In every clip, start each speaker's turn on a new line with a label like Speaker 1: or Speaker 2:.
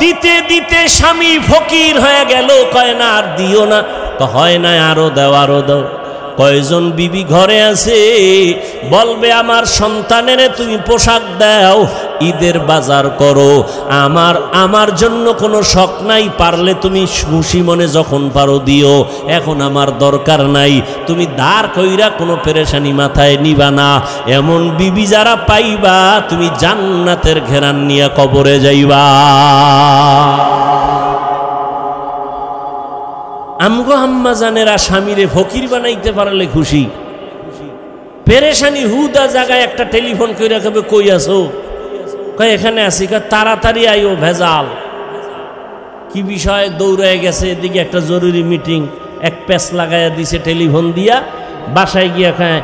Speaker 1: দিতে দিতে স্বামী ফকির হয়ে গেল, কয় না আর দিও না, তো হয় না আরো দাও আরো দাও। কয়জন বিবি ঘরে আছে বলবে আমার সন্তানেরে তুমি পোশাক দাও, ঈদের বাজার করো, আমার জন্য কোনো শখ নাই, পারলে তুমি খুশি মনে যখন পারো দিও, এখন আমার দরকার নাই, তুমি দাঁড় কইরা কোনো পেরেশানি মাথায় নিবা না। এমন বিবি যারা পাইবা তুমি জান্নাতের ঘেরান নিয়ে কবরে যাইবা। আমগো আম্মা জানেরা স্বামীরে ফকির বানাইতে পারলে খুশি, পেরেশানি হুদা জায়গায় একটা টেলিফোন কইরা কবে কই আছো, কয় এখানে আছি, কয় তাড়াতাড়ি আইও, ভেজাল কি বিষয়, দৌড়ায় গেছে এদিকে একটা জরুরি মিটিং, এক প্যাচ লাগাইয়া দিছে টেলিফোন দিয়া, বাসায় গিয়া খায়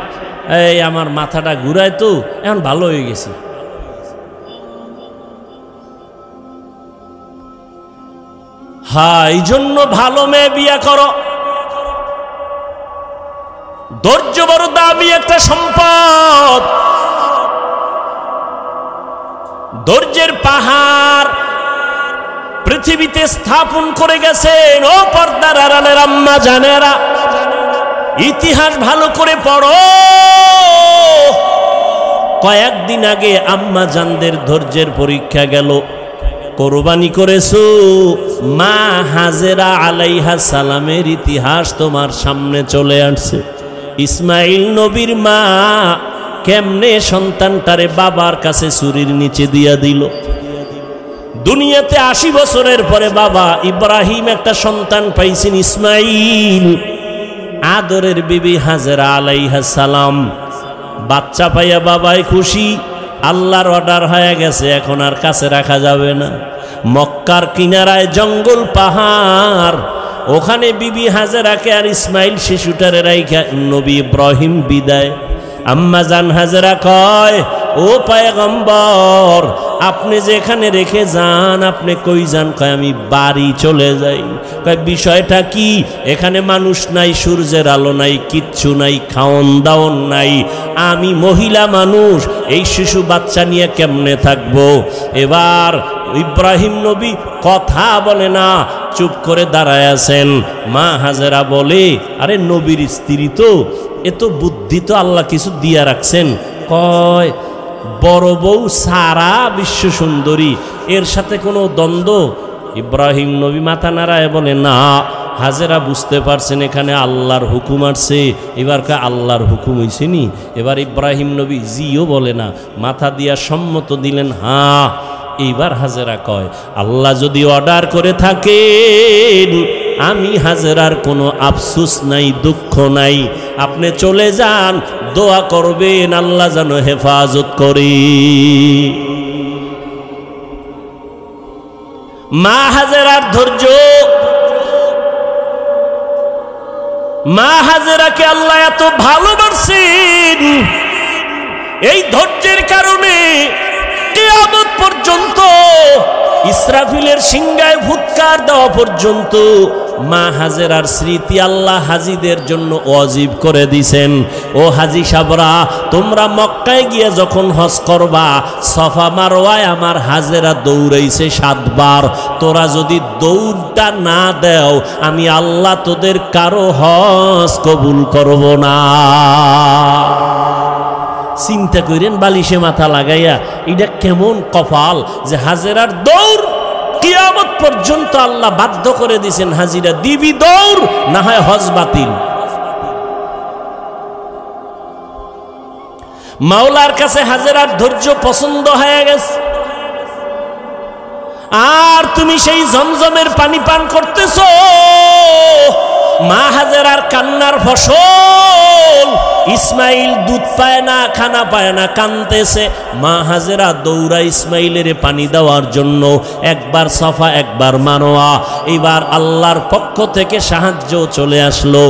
Speaker 1: এই আমার মাথাটা ঘুরায় তো এখন ভালো হয়ে গেছি। হ্যাঁ, এই জন্য ভালো মেয়ে বিয়া করো। ধৈর্য বড় দামি একটা সম্পদ, ধৈর্যের পাহাড় পৃথিবীতে স্থাপন করে গেছেন। ও পর্দার আড়ালের আম্মা জানেরা, ইতিহাস ভালো করে পড়ো। কয়েকদিন আগে আম্মা জানদের ধৈর্যের পরীক্ষা গেল। কোরবানি করেছো, মা হাজেরা আলাইহা সালামের ইতিহাস তোমার সামনে চলে আসছে। ইসমাইল নবীর মা কেমনে সন্তানটারে বাবার কাছে ছুরির নিচে দিয়া দিল। দুনিয়াতে 80 বছরের পরে বাবা ইব্রাহিম একটা সন্তান পাইছেন, ইসমাইল। আদরের বিবি হাজেরা আলাইহা সালাম বাচ্চা পাইয়া বাবাই খুশি, আল্লাহর অর্ডার হয়ে গেছে, এখন আর কাছে রাখা যাবে না। মক্কার কিনারায় জঙ্গল পাহাড়, ওখানে বিবি হাজেরাকে আর ইসমাইল শিশুটারে রাইখা নবী ইব্রাহিম বিদায়। আম্মা জান হাজেরা কয়, ও পয়গম্বর আপনি যেখানে রেখে যান আপনি কই যান? কয় আমি বাড়ি চলে যাই। কয় বিষয়টা কি? এখানে মানুষ নাই, সূর্যের আলো নাই, কিচ্ছু নাই, খাওন দাওন নাই, আমি মহিলা মানুষ, এই শিশু বাচ্চা নিয়ে কেমনে থাকবো? এবার ইব্রাহিম নবী কথা বলে না, চুপ করে দাঁড়ায় আছেন। মা হাজেরা বলে, আরে নবীর স্ত্রী তো, এ তো বুদ্ধি তো আল্লাহ কিছু দিয়া রাখছেন। কয় বড় বউ সারা বিশ্ব সুন্দরী, এর সাথে কোনো দ্বন্দ্ব? ইব্রাহিম নবী মাথা নাড়ায় বলে, না। হাজেরা বুঝতে পারছেন এখানে আল্লাহর হুকুম আসছে। এবার কা আল্লাহর হুকুম হইছেনি? এবার ইব্রাহিম নবী জিও বলে না, মাথা দিয়া সম্মত দিলেন, হ্যাঁ। এইবার হাজেরা কয়, আল্লাহ যদি অর্ডার করে থাকেন আমি হাজেরার কোনো আফসোস নাই, দুঃখ নাই, আপনি চলে যান, দোয়া করবেন আল্লাহ যেন হেফাজত করে। মা হাজেরার ধৈর্য, মা হাজেরাকে আল্লাহ এত ভালোবাসেন, এই ধৈর্যের কারণে কিয়ামত পর্যন্ত, ইসরাফিলের সিংহায় ফুৎকার দেওয়া পর্যন্ত মা হাজেরার স্মৃতি আল্লাহ হাজিদের জন্য ওয়াজিব করে দিছেন। ও হাজি সাবরা, তোমরা মক্কায় গিয়ে যখন হজ করবা, সফা মারওয়ায় আমার হাজেরা দৌড়াইছে 7 বার। তোরা যদি দৌড়টা না দেও আমি আল্লাহ তোদের কারো হজ কবুল করব না। চিন্তা করেন, বালিশে মাথা লাগাইয়া, এটা কেমন কপাল যে হাজেরার দৌড় কিয়ামত পর্যন্ত আল্লাহ বাধ্য করে দিয়েছেন, হাজিরা দিবি দৌড়, না হয় হজ বাতিল। মাওলার কাছে হাজেরার ধৈর্য পছন্দ হয়ে গেছে। আর তুমি সেই জমজমের পানি পান করতেছো, মা হাজেরার কান্নার ফসল। ইসমাইল দুধ পায় না, খানা পায় না, কানতেছে। মা হাজেরা দৌড়া ইসমাইলের পানি দেওয়ার জন্য, একবার সফা একবার মারওয়া। এবার আল্লাহর পক্ষ থেকে সাহায্য চলে আসলো।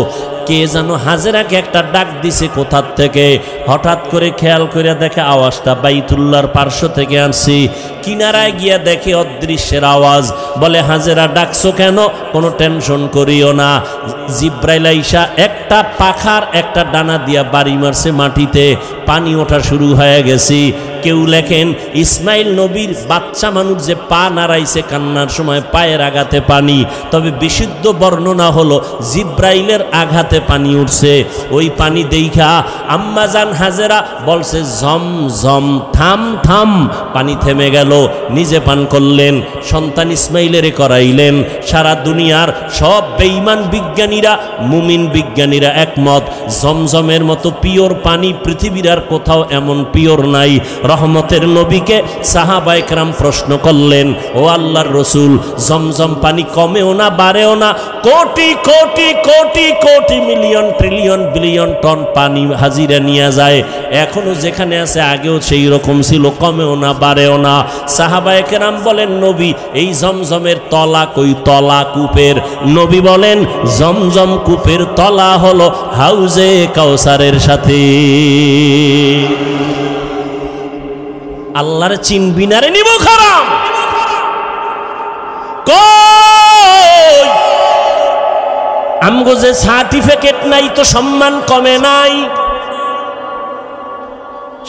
Speaker 1: কে যেন হাজেরাকে একটা ডাক দিছে কোথার থেকে। হঠাৎ করে খেয়াল করে দেখে আওয়াজটা বাইতুল্লাহর পার্শ্ব থেকে আসছে। কিনারায় গিয়া দেখে অদৃশ্যের আওয়াজ। বলে হাজেরা ডাকছো কেন? কোনো টেনশন করিও না, জিব্রাইল আইসা একটা পাখার একটা ডানা দিয়া বাড়ি মারছে মাটিতে, পানি ওঠা শুরু হয়ে গেছে। কেউ লেখেন ইসমাইল নবীর বাচ্চা মানুষ যে পা নাড়াইছে কান্নার সময় পায়ের আঘাতে পানি, তবে বিশুদ্ধ বর্ণনা হলো জিব্রাইলের আঘাতে পানি উঠছে। ওই পানি দেখা আম্মাজান হাজেরা বলছে জম জম, থাম থাম। পানি থেমে গেল, নিজে পান করলেন, সন্তান ইসমাইলের করাইলেন। সারা দুনিয়ার সব বেঈমান বিজ্ঞানীরা, মুমিন বিজ্ঞানীরা একমত, জমজমের মতো পিওর পানি পৃথিবীর আর কোথাও এমন পিওর নাই। রহমতের নবীকে সাহাবায়ে কেরাম প্রশ্ন করলেন, ও আল্লাহর রসুল, জমজম পানি কমেও না বাড়েও না, crore crore crore crore million trillion billion ton পানি হাজিরা নিয়ে যায়, এখনো যেখানে আছে আগেও সেই রকম ছিল, কমেও না বাড়েও না। সাহাবায়ে কেরাম বলেন, নবী এই জমজমের তলা কই? তলা কূপের। নবী বলেন, জমজম কূপের তলা হলো হাউজে কাউসারের সাথে। আল্লাহর চিনবি না রে নিব খারাম। কই আমগো যে সার্টিফিকেট নাই তো সম্মান কমে নাই।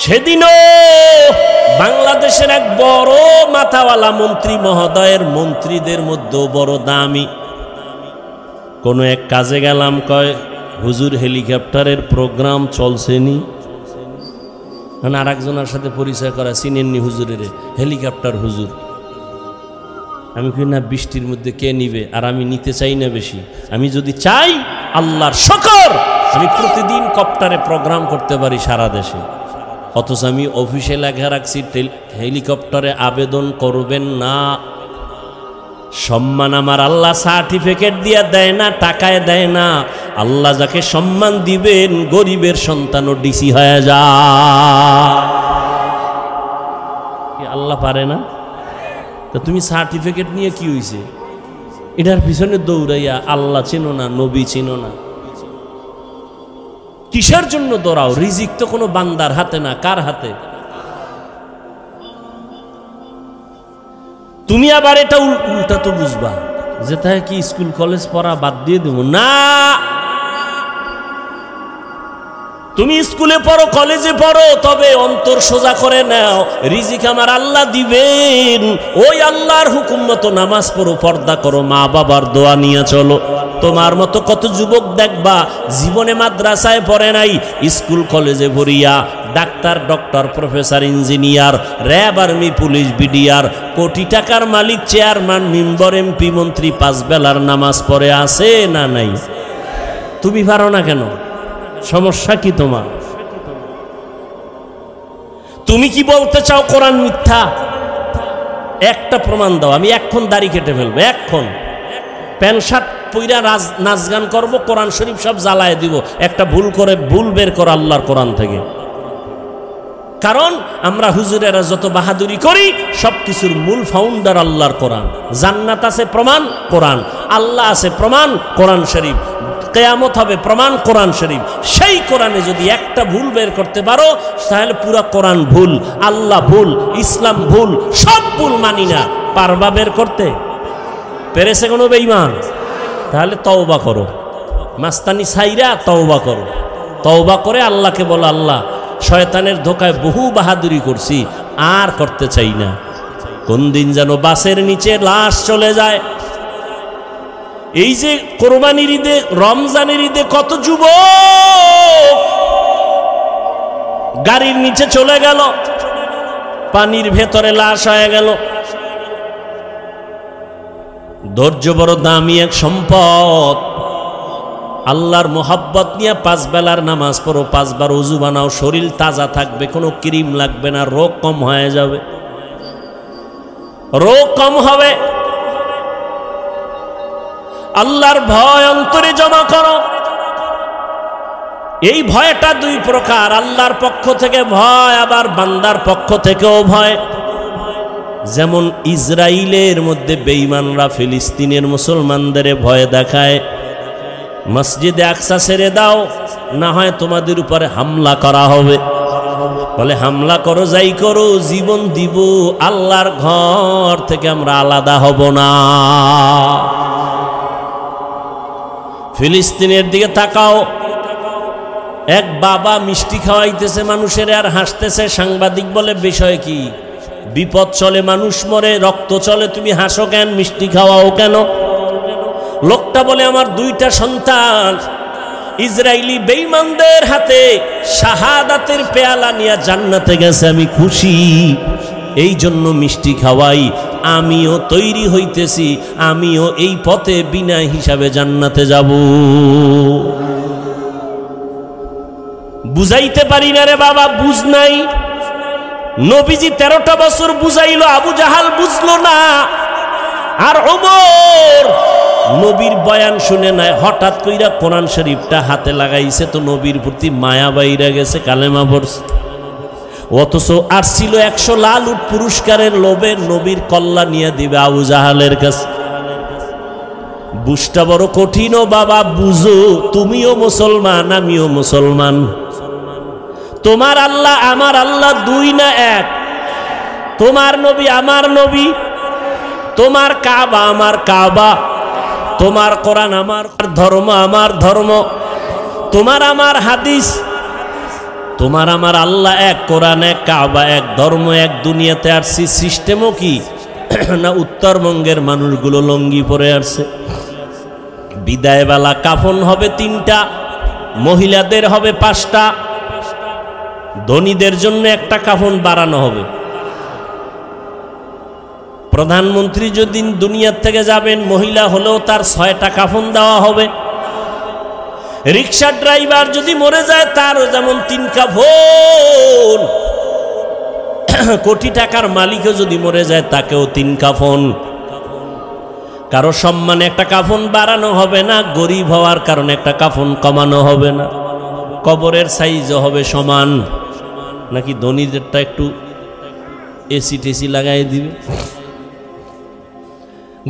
Speaker 1: সেদিনও বাংলাদেশের এক বড় মাথাওয়ালা মন্ত্রী মহোদয়ের মন্ত্রীদের মধ্যে বড় দামি কোন এক কাজে গেলাম, কয় হুজুর হেলিকপ্টারের প্রোগ্রাম চলছেনি। আর একজনের সাথে পরিচয় করা, চিনেননি হুজুরের? হেলিকপ্টার হুজুর। আমি কই না, বৃষ্টির মধ্যে কে নিবে? আর আমি নিতে চাই না বেশি। আমি যদি চাই, আল্লাহর শুকর, আমি প্রতিদিন কপ্টারে প্রোগ্রাম করতে পারি সারা দেশে। অথচ আমি অফিসে লেখা রাখছি হেলিকপ্টারে আবেদন করবেন না। সম্মান আমার আল্লাহ সার্টিফিকেট দিয়ে দেয় না, টাকায় দেয় না। আল্লাহ যাকে সম্মান দিবেন, গরিবের সন্তানও ডিসি হয়ে যায়। আল্লাহ পারে না? তা তুমি সার্টিফিকেট নিয়ে কি হয়েছে? এটার পিছনে দৌড়াইয়া আল্লাহ চিনো না, নবী চিনো না, কিসের জন্য দৌড়াও? রিজিক তো কোনো বান্দার হাতে না, কার হাতে? তুমি আবার এটা উল্টা তো বুঝবা যে তাই কি স্কুল কলেজ পড়া বাদ দিয়ে দেব না। তুমি স্কুলে পড়ো, কলেজে পড়ো, তবে অন্তর সোজা করে নাও, রিজিক আমার আল্লাহ দিবেন। ওই আল্লাহর হুকুম মতো নামাজ পড়ো, পর্দা করো, মা বাবার দোয়া নিয়ে চলো। তোমার মতো কত যুবক দেখবা জীবনে মাদ্রাসায় পড়ে নাই, স্কুল কলেজে পড়িয়া doctor, doctor, professor, engineer, RAB, army, police, BDR, কোটি টাকার মালিক, চেয়ারম্যান, মেম্বার, এমপি, মন্ত্রী, 5 বেলার নামাজ পড়ে আছে না নাই? তুমি পারো না কেন? সমস্যা কি তোমার? তুমি কি বলতে চাও কোরআন মিথ্যা? একটা প্রমাণ দাও, আমি এখন দাড়ি কেটে ফেলবো, এখন প্যান্ট শার্ট পইরা নাচ গান করবো, কোরআন শরীফ সব জ্বালায় দিব। একটা ভুল করে ভুল বের করো আল্লাহর কোরআন থেকে। কারণ আমরা হুজুরেরা যত বাহাদুরি করি, সবকিছুর মূল ফাউন্ডার আল্লাহর কোরআন। জান্নাত আছে প্রমাণ কোরআন, আল্লাহ আছে প্রমাণ কোরআন শরীফ, কিয়ামত হবে প্রমাণ কোরআন শরীফ। সেই কোরআনে যদি একটা ভুল বের করতে পারো, তাহলে পুরো কোরআন ভুল, আল্লাহ ভুল, ইসলাম ভুল, সব ভুল মানি না। পারবা বের করতে? পেরেছে কোনো বেঈমান? তাহলে তওবা করো, মাস্তানি ছাইরা তওবা করো। তওবা করে আল্লাহকে বলো, আল্লাহ শয়তানের ধোকায় বহু বাহাদুরি করছি, আর করতে চাই না। কোন দিন যেন বাসের নিচে লাশ চলে যায়। এই যে কোরবানির ঈদে, রমজানের ঈদে কত যুবক গাড়ির নিচে চলে গেল, পানির ভেতরে লাশ হয়ে গেল। ধৈর্য বড় দামি এক সম্পদ। আল্লাহর মোহাব্বত নিয়ে 5 বেলার নামাজ পড়ো, 5 বার ওযু বানাও, শরীর তাজা থাকবে, কোনো ক্রিম লাগবে না, রোগ কম হয়ে যাবে, রোগ কম হবে। আল্লাহর ভয় অন্তরে জমা করো। এই ভয়টা 2 প্রকার, আল্লাহর পক্ষ থেকে ভয়, আবার বান্দার পক্ষ থেকেও ভয়। যেমন ইসরায়েলের মধ্যে বেঈমানরা ফিলিস্তিনের মুসলমানদের ভয় দেখায়, মসজিদে আকসা ছেড়ে দাও, না হয় তোমাদের উপরে হামলা করা হবে। বলে হামলা করো যাই করো, জীবন দিব, আল্লাহর ঘর থেকে আমরা আলাদা হব না। ফিলিস্তিনের দিকে তাকাও, এক বাবা মিষ্টি খাওয়াইতেছে মানুষের আর হাসতেছে। সাংবাদিক বলে বিষয় কি? বিপদ চলে, মানুষ মরে, রক্ত চলে, তুমি হাসো কেন, মিষ্টি খাওয়াও কেন? লোকটা বলে আমার দুইটা সন্তান ইসরায়েলি বেঈমানদের হাতে শাহাদাতের পেয়ালা নিয়ে জান্নাতে গেছে, আমি খুশি, এই জন্য মিষ্টি খাওয়াই। আমিও তৈরি হইতেছি, আমিও এই পথে বিনা হিসাবে জান্নাতে যাব। বুঝাইতে পারি না রে বাবা, বুঝ নাই। নবীজি 13টা বছর বুঝাইলো, আবু জাহাল বুঝলো না। আর ওমর নবীর বয়ান শুনে নাই, হঠাৎ কইরা কোরআন শরীফটা হাতে লাগাইছে, তো নবীর প্রতি মায়া বাইরা গেছে, কালেমা পড়ছে। অথচ আর ছিল 100 লাল উট পুরস্কারের লোভে নবীর কল্লা নিয়ে দিবে আবু জাহালের কাছে। বুঝটা বড় কঠিন ও বাবা, বুঝো, তুমিও মুসলমান, আমিও মুসলমান। তোমার আল্লাহ আমার আল্লাহ দুই না এক, তোমার নবী আমার নবী, তোমার কাবা আমার কাবা, তোমার কোরআন আমার ধর্ম, আমার ধর্ম, তোমার আমার হাদিস, তোমার আমার আল্লাহ এক, কোরআন এক, কাবা এক, ধর্ম এক। দুনিয়াতে আসছি সিস্টেমও কি না উত্তরবঙ্গের মানুষগুলো লঙ্গি পরে আসছে। বিদায়বেলা কাফন হবে 3টা, মহিলাদের হবে 5টা, ধনীদের জন্য একটা কাফন বাড়ানো হবে। প্রধানমন্ত্রী যদি দুনিয়ার থেকে যাবেন, মহিলা হলেও তার 6টা কাফন দেওয়া হবে। রিক্সা ড্রাইভার যদি মরে যায়, তারও যেমন 3 কাফন। কোটি টাকার মালিকও যদি মরে যায়, তাকেও 3 কাফন। কারো সম্মানে একটা কাফন বাড়ানো হবে না, গরিব হওয়ার কারণে একটা কাফন কমানো হবে না। কবরের সাইজও হবে সমান, নাকি ধনীদেরটা একটু এসি টেসি লাগাই দিবে।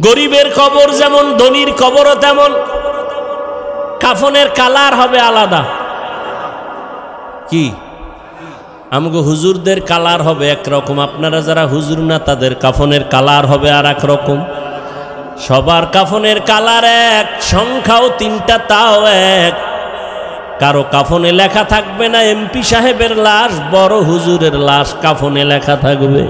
Speaker 1: গরিবের কবর যেমন, ধনীর কবরও তেমন। কাফনের কালার হবে আলাদা। কি আমগো হুজুরদের কালার হবে একরকম, আপনারা যারা হুজুর না তাদের কাফনের কালার হবে আর এক রকম। সবার কাফনের কালার এক, সংখ্যাও 3টা, তাও এক। কারো কাফনে লেখা থাকবে না এমপি সাহেবের লাশ, বড় হুজুরের লাশ কাফনে লেখা থাকবে।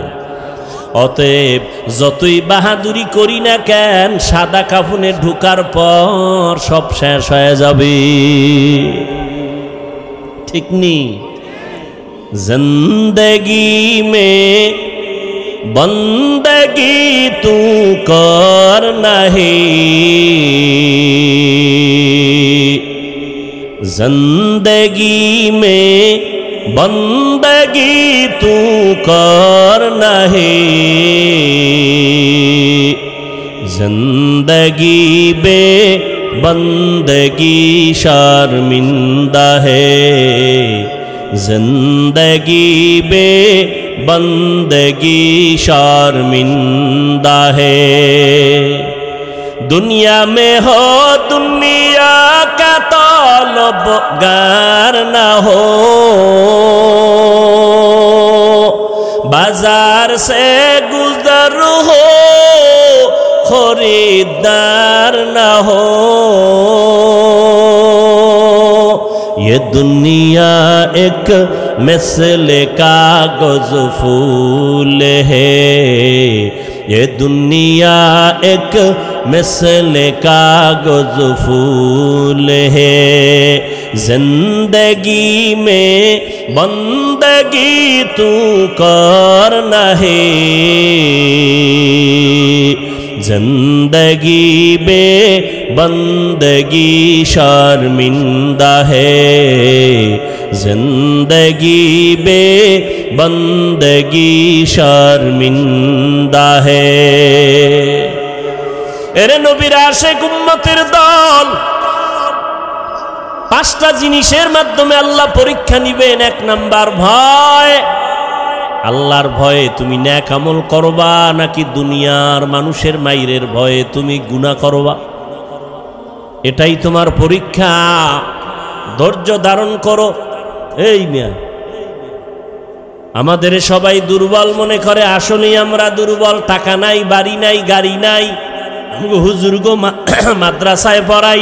Speaker 1: অতএব যতই বাহাদুরি করি না কেন, সাদা কাফনে ঢুকার পর সব শেষ হয়ে যাবে, ঠিক নি? জিন্দেগি মে বন্দগি তু কর নাহি, जिंदगी में बंदगी तू कर नहीं, जिंदगी बे बंदगी शर्मिंदा है, जिंदगी बे बंदगी शर्मिंदा है। दुनिया में हो दुनिया का तलबगार न हो, बाजार से गुजर हो खरीदार न हो। ये दुनिया एक मिसल कागज फूल है, ये दुनिया एक मिसल कागज फूल है। जिंदगी में बंदगी तू कर नहीं, जिंदगी में बंदगी शर्मिंदा है, जिंदगी में बंदगी शर्मिंदा है। এরে নবীর আশিক উম্মতের দল, 5টা জিনিসের মাধ্যমে আল্লাহ পরীক্ষা নিবেন। 1 নাম্বার ভয়। আল্লাহর ভয়ে তুমি নেক আমল করবা, নাকি দুনিয়ার মানুষের মাইরের ভয়ে তুমি গুনাহ করবা, এটাই তোমার পরীক্ষা। ধৈর্য ধারণ করো। এই মিয়া আমাদের সবাই দুর্বল মনে করে, আসলেই আমরা দুর্বল। টাকা নাই, বাড়ি নাই, গাড়ি নাই। হুজুর গো মাদ্রাসায় পড়াই,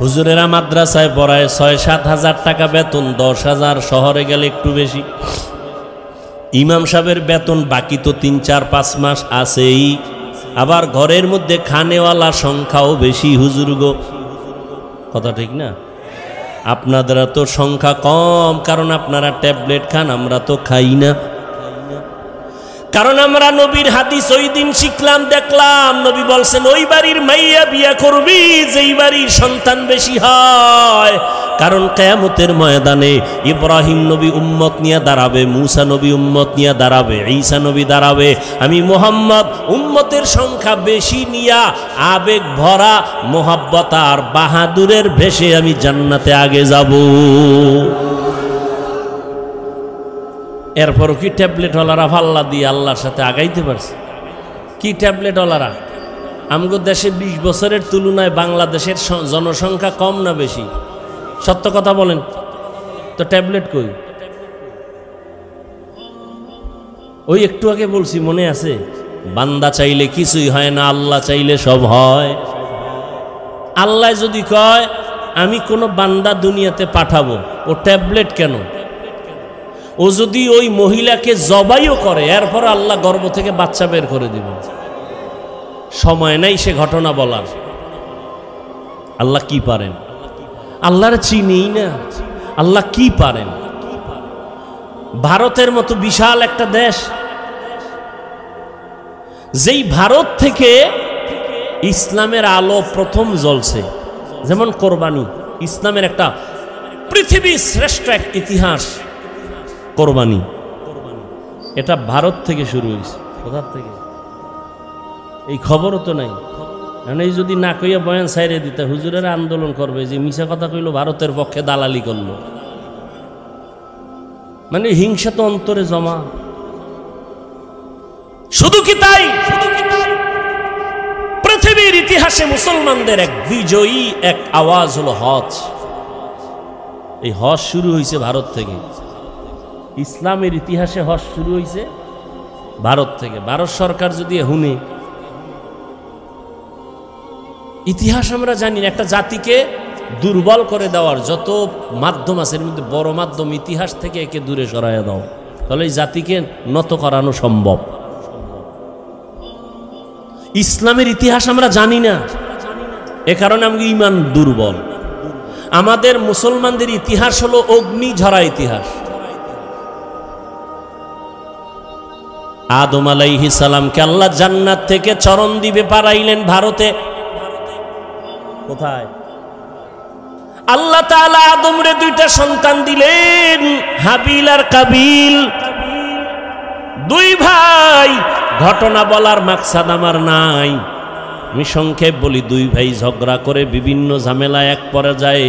Speaker 1: হুজুরেরা মাদ্রাসায় পড়ায় ৬-৭ হাজার টাকা বেতন, ১০,০০০, শহরে গেলে একটু বেশি। ইমাম সাহেবের বেতন বাকি তো ৩-৪-৫ মাস আছেই। আবার ঘরের মধ্যে খানেওয়ালা সংখ্যাও বেশি। হুজুর গো, কথা ঠিক না? আপনাদের তো সংখ্যা কম, কারণ আপনারা ট্যাবলেট খান, আমরা তো খাই না। কারণ আমরা নবীর হাদিস ওই দিন শিখলাম, দেখলাম নবী বলছেন ওই বাড়ির মাইয়া বিয়া করবি যেই বাড়ির সন্তান বেশি হয়। কারণ কিয়ামতের ময়দানে ইব্রাহিম নবী উম্মত নিয়ে দাঁড়াবে, মূসা নবী উম্মত নিয়ে দাঁড়াবে, ঈসা নবী দাঁড়াবে। আমি মুহাম্মদ উম্মতের সংখ্যা বেশি নিয়া আবেগ ভরা মোহাব্বত আর বাহাদুরের ভেসে আমি জান্নাতে আগে যাব। এরপরও কি ট্যাবলেটওয়ালারা ফাল্লা দিয়ে আল্লাহর সাথে আগাইতে পারছে? কি ট্যাবলেটওয়ালারা? আমগো দেশে ২০ বছরের তুলনায় বাংলাদেশের জনসংখ্যা কম না বেশি? সত্য কথা বলেন তো, ট্যাবলেট কই? ওই একটু আগে বলছি, মনে আছে? বান্দা চাইলে কিছুই হয় না, আল্লাহ চাইলে সব হয়। আল্লাহ যদি কয় আমি কোনো বান্দা দুনিয়াতে পাঠাবো, ও ট্যাবলেট কেন? ও যদি ওই মহিলাকে জবাইও করে, এরপর আল্লাহ গর্ভ থেকে বাচ্চা বের করে দিবে। সময় নাই সে ঘটনা বলার। আল্লাহ কি পারেন? আল্লাহর চিনি না, আল্লাহ কি পারেন? ভারতের মতো বিশাল একটা দেশ, যেই ভারত থেকে ইসলামের আলো প্রথম জ্বলছে, যেমন কোরবানি, ইসলামের একটা পৃথিবীর শ্রেষ্ঠ এক ইতিহাস কোরবানি, এটা ভারত থেকে শুরু হয়েছে। কোথা থেকে? এই খবরও তো নাই। এই যদি না কইয়া বয়ান সাইরে দিতে, হুজুরেরা আন্দোলন করবে যে মিছা কথা কইলো, ভারতের পক্ষে দালালি করলো। মানে হিংসা তো অন্তরে জমা। শুধু কি তাই? পৃথিবীর ইতিহাসে মুসলমানদের এক বিজয়ী এক আওয়াজ হলো হজ। এই হজ শুরু হয়েছে ভারত থেকে। ইসলামের ইতিহাসে হজ শুরু হয়েছে ভারত থেকে। ভারত সরকার যদি হুনে, ইতিহাস আমরা জানি না, একটা জাতিকে দুর্বল করে দেওয়ার যত মাধ্যম আছে, এর মধ্যে বড় মাধ্যম ইতিহাস থেকে একে দূরে সরাইয়া দাও, তাহলে এই জাতিকে নত করানো সম্ভব। ইসলামের ইতিহাস আমরা জানি না, এ কারণে আমাদের ঈমান দুর্বল। আমাদের মুসলমানদের ইতিহাস হলো অগ্নি ঝরা ইতিহাস। আদম আলাইহিস সালামকে আল্লাহ জান্নাত থেকে চরণ দ্বীপে পাঠাইলেন ভারতে। কোথায়? আল্লাহ তাআলা আদমরে দুইটা সন্তান দিলেন, হাবিল আর কাবিল, দুই ভাই। ঘটনা বলার মাকসাদ আমার নাই, আমি সংক্ষেপ বলি। দুই ভাই ঝগড়া করে বিভিন্ন ঝামেলা এক পর্যায়ে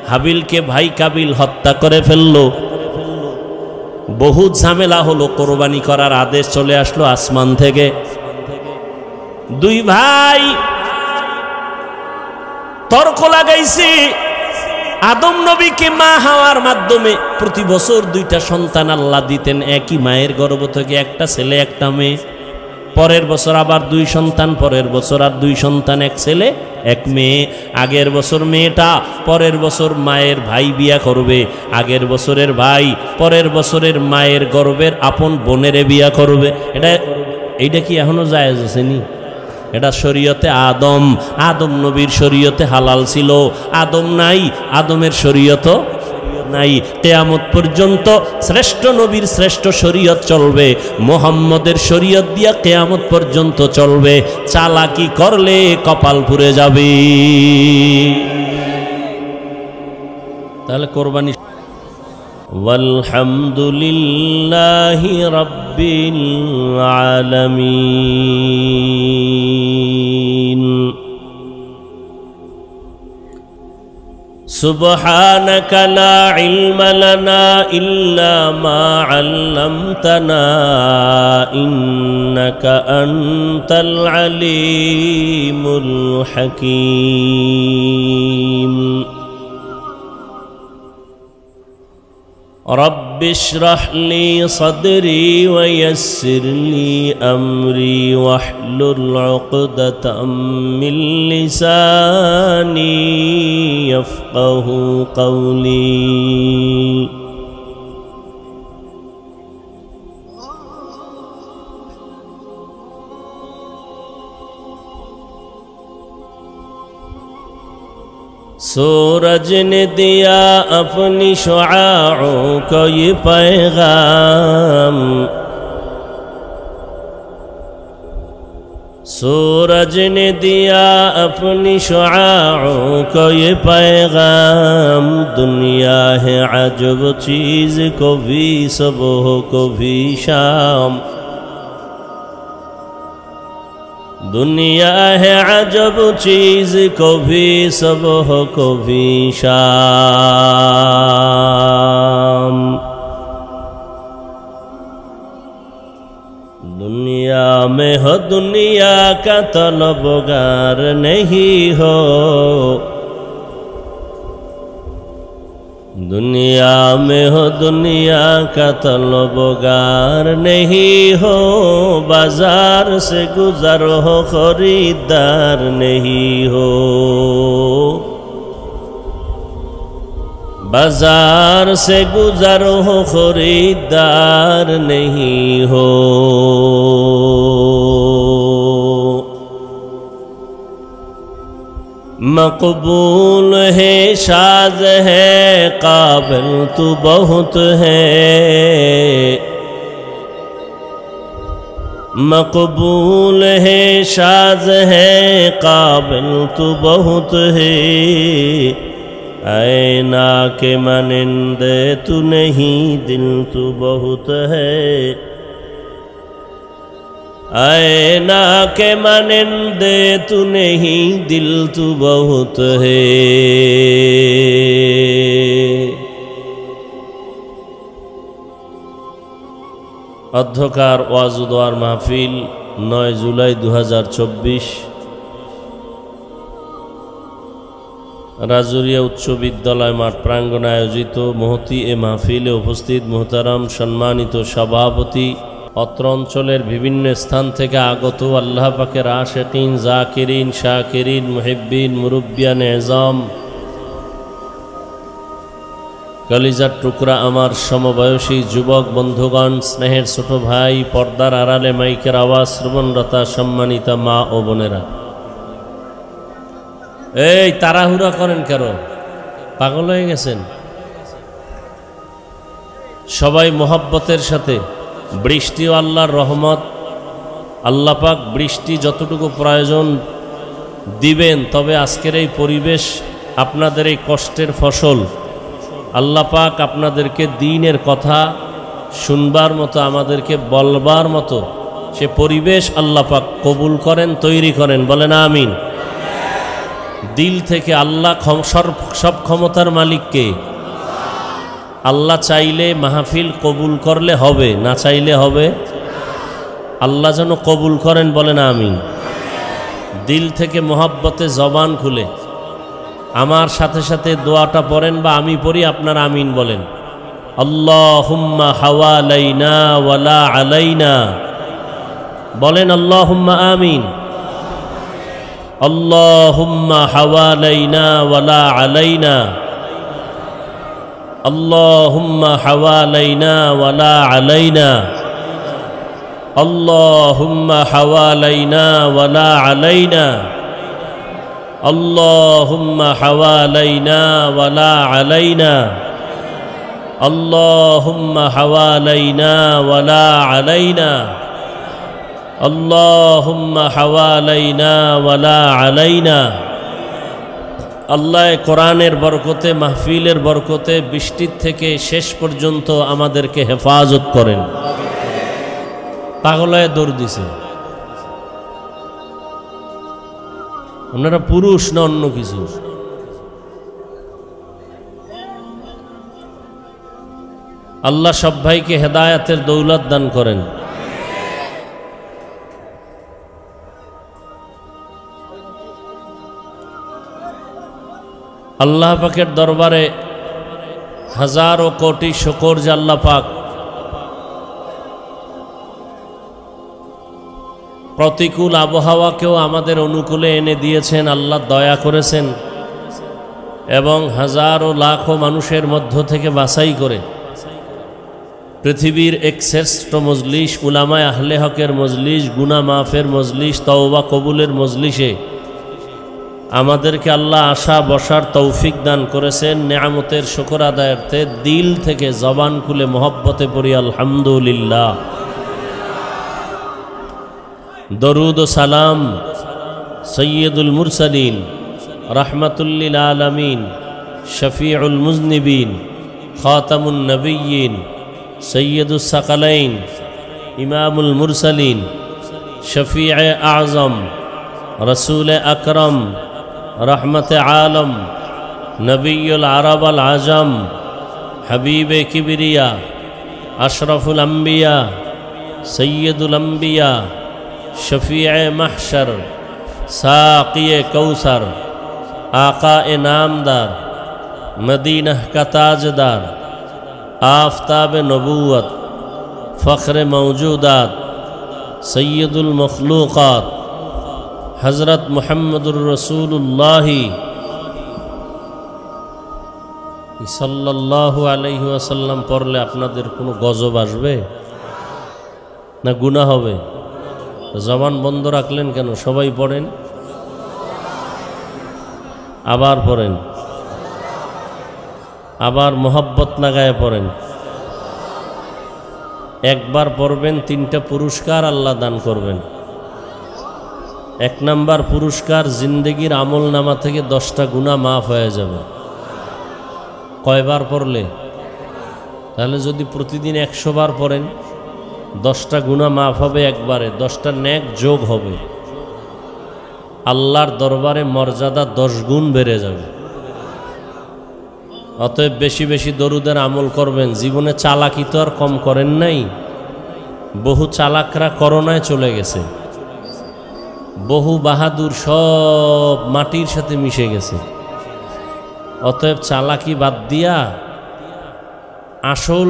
Speaker 1: হাবিলকে ভাই কাবিল হত্যা করে ফেললো। বহু ঝামেলা হলো, কোরবানি করার আদেশ চলে আসলো আসমান থেকে। দুই ভাই তর্ক লাগাইছে। আদম নবীকে মা হাওয়ার মাধ্যমে প্রতি বছর দুইটা সন্তান আল্লাহ দিতেন, একই মায়ের গর্ভ থেকে, একটা ছেলে একটা মেয়ে। পরের বছর আবার দুই সন্তান, পরের বছর আর দুই সন্তান, এক ছেলে এক মেয়ে। আগের বছর মেয়েটা, পরের বছর মায়ের ভাই বিয়া করবে। আগের বছরের ভাই পরের বছরের মায়ের গর্ভের আপন বোনের বিয়া করবে। এইটা কি এখনো জায়েজ আছে নি? এটা শরীয়তে আদম নবীর শরীয়তে হালাল ছিল। আদম নাই, আদমের শরীয়ত নাই। কিয়ামত পর্যন্ত শ্রেষ্ঠ নবীর শ্রেষ্ঠ শরীয়ত চলবে, মুহাম্মদের শরীয়ত দিয়া কিয়ামত পর্যন্ত চলবে। চালাকি করলে কপাল পুড়ে যাবে। তাহলে কোরবানি। ওয়ালহামদুলিল্লাহি রাব্বিল আলামিন। سبحانك لا علم لنا إلا ما علمتنا إنك أنت العليم الحكيم. رب رب اشرح لي صدري ويسر لي أمري واحلل عقدة من لساني يفقه قولي सूरज ने दिया अपनी शुआओं को ये पैगाम, सूरज ने दिया अपनी शुआओं को ये पैगाम। दुनिया है अजब चीज़, कभी सुबह कभी शाम। दुनिया है अजब चीज़, कभी सुबह कभी शाम। दुनिया में हो दुनिया का तलबगार नहीं हो, दुनिया में हो दुनिया का तलबगार नहीं हो। बाजार से गुजर हो खरीदार नहीं हो, बाजार से गुजर हो खरीदार नहीं हो। मकबूल है शाद है काबिल तू बहुत है, मकबूल है शाद है काबिल तू बहुत है। ऐना के मानिंदे तू नहीं दिल तू बहुत है, ऐना के मानिंदे तू नहीं दिल तू बहुत है। অধ্যকার ওয়াজ ও দোয়ার মাহফিল 9 জুলাই 2024 রাজুরিয়া উচ্চ বিদ্যালয় মাঠ প্রাঙ্গণে আয়োজিত মহতি এ মাহফিলে উপস্থিত মুহতারাম সম্মানিত সভাপতি, অত্র অঞ্চলের বিভিন্ন স্থান থেকে আগত আল্লাহ পাকের আশিকিন, জাকিরিন, শাকিরিন, মুহিব্বিন, মুরব্বিয়ান এজাম, কলিজার টুকরা আমার সমবয়সী যুবক বন্ধুগণ, স্নেহের ছোট ভাই, পর্দার আড়ালে মাইকের আওয়াজ শ্রবণরতা সম্মানিতা মা ও বোনেরা, এই তাড়াহুড়া করেন কেন? পাগল হয়ে গেছেন? সবাই মোহাব্বতের সাথে, বৃষ্টি ও আল্লাহর রহমত, আল্লাহ পাক বৃষ্টি যতটুকু প্রয়োজন দিবেন। তবে আজকের এই পরিবেশ, আপনাদের এই কষ্টের ফসল, আল্লাহ পাক আপনাদেরকে দ্বীনের কথা শুনবার মতো, আমাদেরকে বলবার মতো সে পরিবেশ আল্লাহ পাক কবুল করেন, তৈরি করেন। বলেন আমিন। দিল থেকে আল্লাহ সব ক্ষমতার মালিককে, আল্লাহ চাইলে মাহফিল কবুল করলে হবে, না চাইলে হবে। আল্লাহ যেন কবুল করেন, বলেন আমিন। দিল থেকে মোহাব্বতে জবান খুলে আমার সাথে সাথে দোয়াটা পড়েন, বা আমি পড়ি, আপনারা আমিন বলেন। আল্লাহুম্মা হাওয়ালাইনা ওয়ালা আলাইনা, বলেন আল্লাহুম্মা আমিন। আল্লাহুম্মা হাওয়ালাইনা ওয়ালা আলাইনা, আল্লাহুম্মা হাওয়ালাইনা ওয়ালা আলাইনা, আল্লাহুম্মা হাওয়ালাইনা ওয়ালা আলাইনা, আল্লাহুম্মা হাওয়ালাইনা ওয়ালা আলাইনা, আল্লাহুম্মা হাওয়ালাইনা ওয়ালা আলাইনা, আল্লাহুম্মা হাওয়ালাইনা ওয়ালা আলাইনা। আল্লাহ কোরআনের বরকতে, মাহফিলের বরকতে বৃষ্টির থেকে শেষ পর্যন্ত আমাদেরকে হেফাজত করেন। পাগলায় দৌড় দিছে। আপনারা পুরুষ না অন্য কিছু? আল্লাহ সব ভাইকে হেদায়াতের দৌলত দান করেন। আল্লাহ পাকের দরবারে হাজারো কোটি শুকর যে আল্লাহ পাক প্রতিকূল আবহাওয়াকেও আমাদের অনুকূলে এনে দিয়েছেন। আল্লাহ দয়া করেছেন এবং হাজারো লাখো মানুষের মধ্য থেকে বাছাই করে পৃথিবীর এক শ্রেষ্ঠ মজলিস, উলামায়ে আহলে হকের মজলিস, গুনাহ মাফের মজলিস, তওবা কবুলের মজলিসে আমাদেরকে আল্লাহ আসা বসার তৌফিক দান করেছেন। নেয়ামতের শুকর আদায়ার্থে দিল থেকে জবান খুলে মহব্বতে পড়ি আলহামদুলিল্লাহ। দরুদ ও সালাম সৈয়দুল মুরসালিন, রাহমাতুল্লিল আলামিন, শফিউল মুজনিবিন, খাতামুন নবিয়্যিন, সৈয়দুস সাকালাইন, ইমামুল মুরসালিন, শফিয়ে আজম, রসুল আকরম, রহমতে আলম, নবিয়ুল আরব আল আজম, হাবিবে কিবরিয়া, আশরফুল আম্বিয়া, সৈয়দুল আম্বিয়া, শফিয়ে মাহশর, সাকিয়ে কৌসর, আকায়ে নামদার, মদীনাহ का ताजदार, आफताब नबूवत, फ़ख्र मौजूदात, सैयदुल मखलूक़ात, हज़रत मुहम्मदुर रसूलुल्लाही सल्लल्लाहु अलैहि वसल्लम पढ़ले आपनादेर कोनो गजब आसबे ना गुनाह होबे? जबान बंद राखलेन केन? सबाई पढ़ेन, आबार पढ़ेन, आबार मोहब्बत लागाय पढ़ेन। एक बार पढ़बेन, तीनटा पुरस्कार आल्लाह दान करबेन। एक नम्बर पुरस्कार, जिंदगीर आमल नामा थेके 10टा गुनाह माफ हये जाबे। कयबार पढ़ले? ताहले जदि प्रतिदिन 100 बार पढ़ेन 10टा गुनाह माफ होबे एकबारे, 10टा नेक जोग होबे, आल्लाहर दरबारे मर्यादा 10 गुण बेड़े जाबे। অতএব বেশি বেশি দরুদের আমল করবেন। জীবনে চালাকি তো আর কম করেন নাই। বহু চালাকরা করোনায় চলে গেছে, বহু বাহাদুর সব মাটির সাথে মিশে গেছে। অতএব চালাকি বাদ দিয়া আসল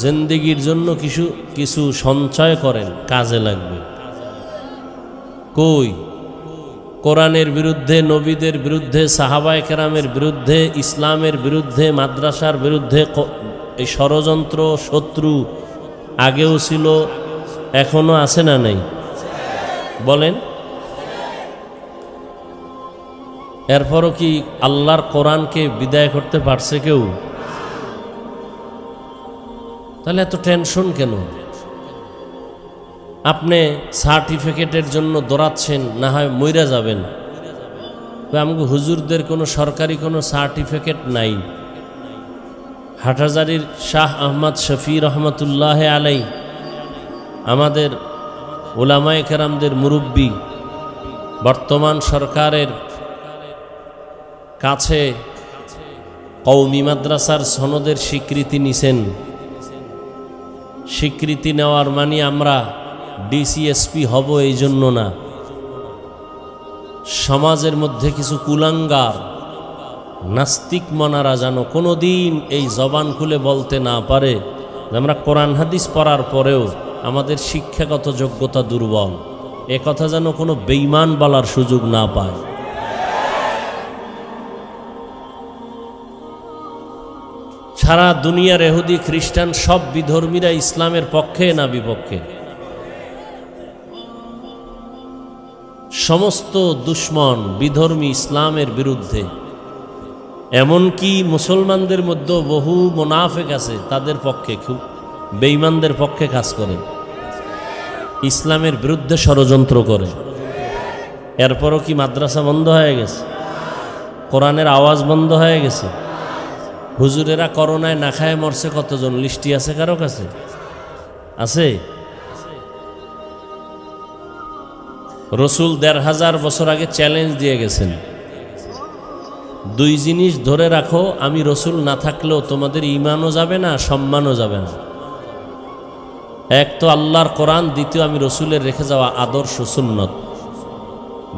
Speaker 1: জিন্দেগির জন্য কিছু কিছু সঞ্চয় করেন, কাজে লাগবে। কই কোরআনের বিরুদ্ধে, নবীদের বিরুদ্ধে, সাহাবায়ে কেরামের বিরুদ্ধে, ইসলামের বিরুদ্ধে, মাদ্রাসার বিরুদ্ধে এই ষড়যন্ত্র শত্রু আগেও ছিল, এখনো আছে না নাই? বলেন। এরপরও কি আল্লাহর কোরআনকে বিদায় করতে পারছে কেউ? তাহলে এত টেনশন কেন? আপনি সার্টিফিকেটের জন্য দৌড়াচ্ছেন, না হয় মইরা যাবেন। আমাকে হুজুরদের কোনো সরকারি কোনো সার্টিফিকেট নাই। হাটহাজারীর শাহ আহমদ শফি রহমতুল্লাহ আলাই আমাদের উলামায়ে কেরামদের মুরব্বী, বর্তমান সরকারের কাছে কওমি মাদ্রাসার সনদের স্বীকৃতি নিছেন। স্বীকৃতি নেওয়ার মানে আমরা ডিসিএসপি হব এই জন্য না। সমাজের মধ্যে কিছু কুলাঙ্গার নাস্তিক মনারা যেন কোনোদিন এই জবান খুলে বলতে না পারে যে আমরা কোরআন হাদিস পড়ার পরেও আমাদের শিক্ষাগত যোগ্যতা দুর্বল। এ কথা যেন কোনো বেঈমান বলার সুযোগ না পায়। সারা দুনিয়ার ইহুদি খ্রিস্টান সব বিধর্মীরা ইসলামের পক্ষে না বিপক্ষে? সমস্ত দুশ্মন বিধর্মী ইসলামের বিরুদ্ধে। এমনকি মুসলমানদের মধ্যে বহু মুনাফিক আছে, তাদের পক্ষে, খুব বেঈমানদের পক্ষে কাজ করে, ইসলামের বিরুদ্ধে ষড়যন্ত্র করে। এরপরও কি মাদ্রাসা বন্ধ হয়ে গেছে? কোরআনের আওয়াজ বন্ধ হয়ে গেছে? হুজুরেরা করোনায় না খায় মরছে কতজন? লিস্টি আছে কারো কাছে? আছে? রসুল ১৫০০ বছর আগে চ্যালেঞ্জ দিয়ে গেছেন, 2 জিনিস ধরে রাখো, আমি রসুল না থাকলেও তোমাদের ঈমানও যাবে না, সম্মানও যাবে না। এক তো আল্লাহর কোরআন, দ্বিতীয় আমি রসুলের রেখে যাওয়া আদর্শ সুন্নত।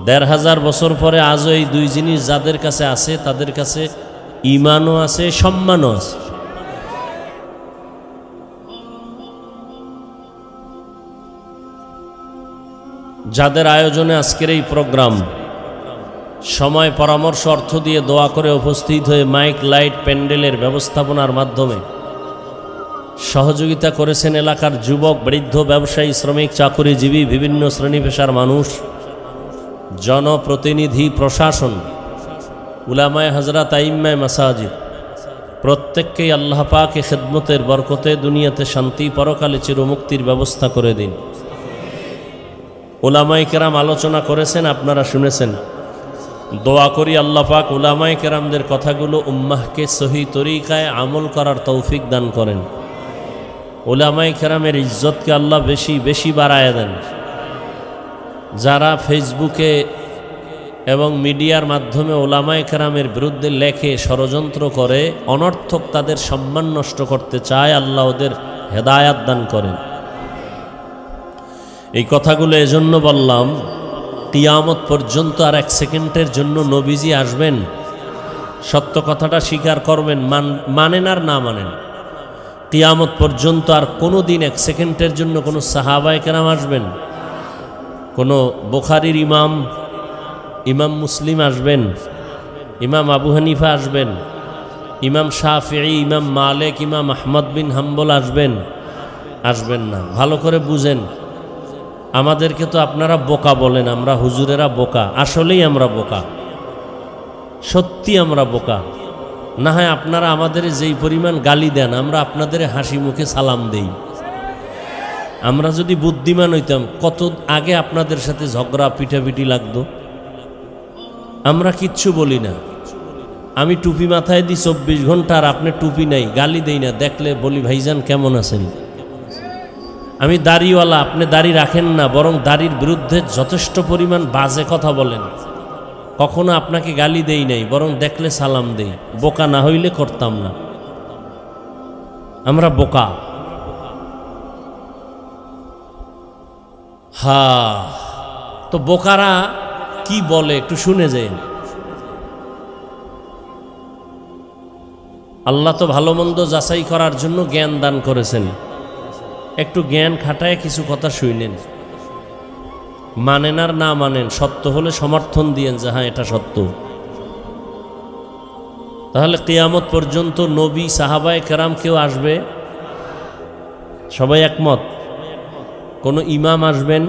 Speaker 1: ১৫০০ বছর পরে আজও এই 2 জিনিস যাদের কাছে আছে তাদের কাছে ঈমানও আছে, সম্মানও আছে। যাদের আয়োজনে আজকের এই প্রোগ্রাম, সময় পরামর্শ অর্থ দিয়ে দোয়া করে উপস্থিত হয়ে মাইক লাইট প্যান্ডেলের ব্যবস্থাপনার মাধ্যমে সহযোগিতা করেছেন এলাকার যুবক, বৃদ্ধ, ব্যবসায়ী, শ্রমিক, চাকুরিজীবী, বিভিন্ন শ্রেণী পেশার মানুষ, জনপ্রতিনিধি, প্রশাসন, উলামায়ে হযরত, আইম্মায়ে মাসাজিদ, প্রত্যেককেই আল্লাহ পাক এ খিদমতের বরকতে দুনিয়াতে শান্তি, পরকালে চিরমুক্তির ব্যবস্থা করে দিন। উলামায়ে কেরাম আলোচনা করেছেন, আপনারা শুনেছেন। দোয়া করি আল্লাহ পাক উলামায়ে কেরামদের কথাগুলো উম্মাহকে সহি তরিকায় আমল করার তৌফিক দান করেন। উলামায়ে কেরামের ইজ্জতকে আল্লাহ বেশি বেশি বাড়ায় দেন। যারা ফেসবুকে এবং মিডিয়ার মাধ্যমে উলামায়ে কেরামের বিরুদ্ধে লেখে, ষড়যন্ত্র করে, অনর্থক তাদের সম্মান নষ্ট করতে চায়, আল্লাহ ওদের হেদায়াত দান করেন। এই কথাগুলো এজন্য বললাম, কিয়ামত পর্যন্ত আর এক সেকেন্ডের জন্য নবীজি আসবেন, সত্য কথাটা স্বীকার করবেন, মানেন আর না মানেন। কিয়ামত পর্যন্ত আর কোনো দিন এক সেকেন্ডের জন্য কোনো সাহাবায়ে কেরাম আসবেন, কোনো বুখারীর ইমাম, ইমাম মুসলিম আসবেন, ইমাম আবু হানিফা আসবেন, ইমাম শাফিঈ, ইমাম মালিক, ইমাম আহমদ বিন হাম্বল আসবেন? আসবেন না। ভালো করে বুঝেন। আমাদেরকে তো আপনারা বোকা বলেন, আমরা হুজুরেরা বোকা। আসলেই আমরা বোকা, সত্যি আমরা বোকা। না হয় আপনারা আমাদের যেই পরিমাণ গালি দেন, আমরা আপনাদের হাসি মুখে সালাম দেই। আমরা যদি বুদ্ধিমান হইতাম, কত আগে আপনাদের সাথে ঝগড়া পিটাপিটি লাগতো। আমরা কিচ্ছু বলি না। আমি টুপি মাথায় দিই 24 ঘন্টা, আর আপনি টুপি নাই, গালি দেই না। দেখলে বলি ভাইজান কেমন আছেন। আমি দাড়িওয়ালা, আপনি দাড়ি রাখেন না, বরং দাড়ির বিরুদ্ধে যথেষ্ট পরিমাণ বাজে কথা বলেন। কখনো আপনাকে গালি দেই নাই, বরং দেখলে সালাম দেই। বোকা না হইলে করতাম না। আমরা বোকা। তো বোকারা কি বলে একটু শুনে যান। আল্লাহ তো ভালো মন্দ যাচাই করার জন্য জ্ঞান দান করেছেন। একটু জ্ঞান খাটায় কিছু কথা শুনেন, মানেন আর না মানেন, সত্য হলে সমর্থন দিয়েন যে হ্যাঁ এটা সত্য। তাহলে কিয়ামত পর্যন্ত নবী, সাহাবায়ে কেরাম কেউ আসবে? সবাই একমত? কোনো ইমাম আসবেন?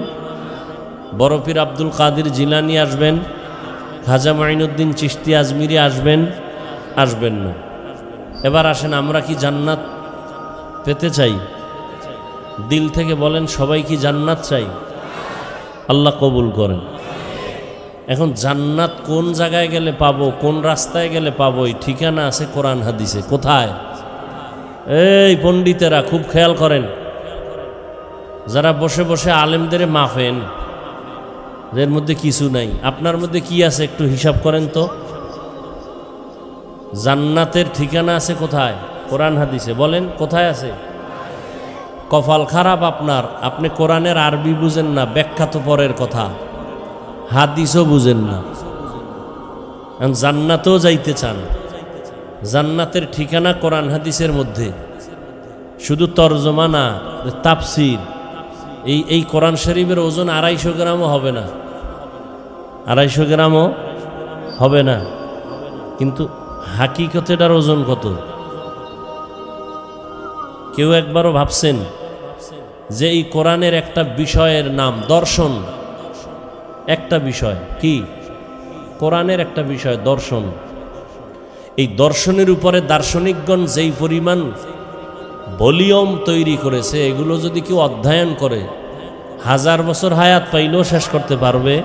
Speaker 1: বড় পীর আব্দুল কাদের জিলানী আসবেন? খাজা মাইনুদ্দিন চিশতি আজমিরি আসবেন? আসবেন না। এবার আসেন, আমরা কি জান্নাত পেতে চাই? দিল থেকে বলেন, সবাই কি জান্নাত চাই? আল্লাহ কবুল করেন। এখন জান্নাত কোন জায়গায় গেলে পাবো, কোন রাস্তায় গেলে পাবো, এই ঠিকানা আছে কোরআন হাদিসে। কোথায়? এই পণ্ডিতেরা খুব খেয়াল করেন, যারা বসে বসে আলেমদের মাফেন, এর মধ্যে কিছু নাই। আপনার মধ্যে কি আছে একটু হিসাব করেন তো। জান্নাতের ঠিকানা আছে কোথায়? কোরআন হাদিসে। বলেন কোথায় আছে? কপাল খারাপ আপনার, আপনি কোরআনের আরবি বুঝেন না, ব্যাখ্যা তো পরের কথা, হাদিসও বুঝেন না। জান্নাতেও যাইতে চান, জান্নাতের ঠিকানা কোরআন হাদিসের মধ্যে। শুধু তরজমা না, তাফসির। এই কোরআন শরীফের ওজন 250 গ্রামও হবে না, 250 গ্রামও হবে না। কিন্তু হাকিকতের ওজন কত? কেউ একবারও ভাবছেন যে এই কোরআনের একটা বিষয়ের নাম দর্শন? একটা বিষয় কি? কোরআনের একটা বিষয় দর্শন। এই দর্শনের উপরে দার্শনিকগণ যেই পরিমাণ ভলিউম তৈরি করেছে, এগুলো যদি কেউ অধ্যয়ন করে 1000 বছর হায়াত পাইলেও শেষ করতে পারবে।